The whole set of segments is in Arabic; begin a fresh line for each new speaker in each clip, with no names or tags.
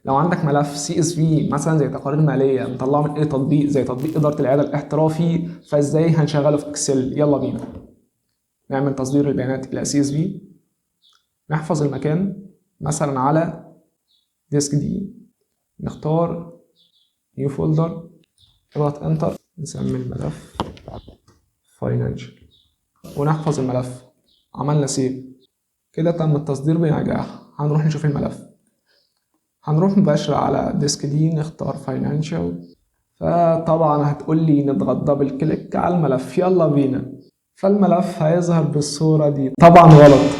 لو عندك ملف CSV مثلا زي تقارير ماليه مطلعه من اي تطبيق زي تطبيق اداره العياده الاحترافي، فازاي هنشغله في اكسل؟ يلا بينا نعمل تصدير البيانات الى CSV. نحفظ المكان مثلا على ديسك دي، نختار نيو فولدر، نضغط انتر، نسمي الملف فاينانشال ونحفظ الملف. عملنا سيف كده، تم التصدير بنجاح. هنروح نشوف الملف، هنروح مباشرة على ديسك دي، نختار فاينانشال، فطبعا هتقول لي نضغط دبل كليك على الملف. يلا بينا. فالملف هيظهر بالصورة دي. طبعا غلط.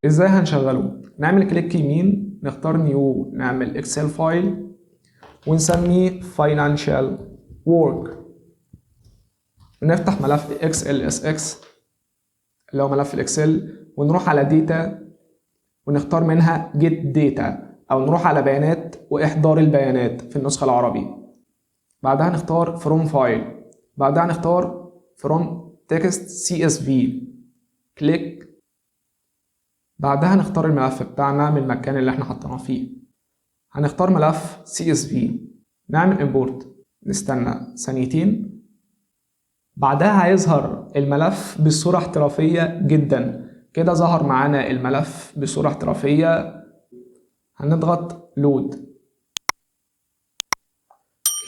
ازاي هنشغله؟ نعمل كليك يمين، نختار نيو، نعمل اكسل فايل ونسميه فاينانشال وورك، ونفتح ملف XLSX اللي هو ملف الاكسل، ونروح على داتا ونختار منها get data، او نروح على بيانات واحضار البيانات في النسخة العربي. بعدها نختار from file، بعدها نختار from text CSV، كليك. بعدها نختار الملف بتاعنا من المكان اللي احنا حطيناه فيه. هنختار ملف CSV، نعمل import، نستنى ثانيتين. بعدها هيظهر الملف بصورة احترافية جدا. كده ظهر معانا الملف بصورة احترافية. هنضغط لود،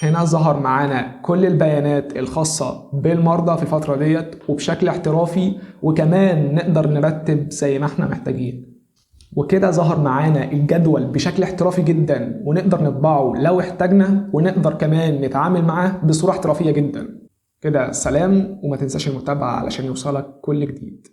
هنا ظهر معانا كل البيانات الخاصة بالمرضى في الفترة ديت وبشكل احترافي، وكمان نقدر نرتب زي ما احنا محتاجين. وكده ظهر معانا الجدول بشكل احترافي جدا، ونقدر نطبعه لو احتاجنا، ونقدر كمان نتعامل معاه بصورة احترافية جدا. كده سلام، وما تنساش المتابعة علشان يوصلك كل جديد.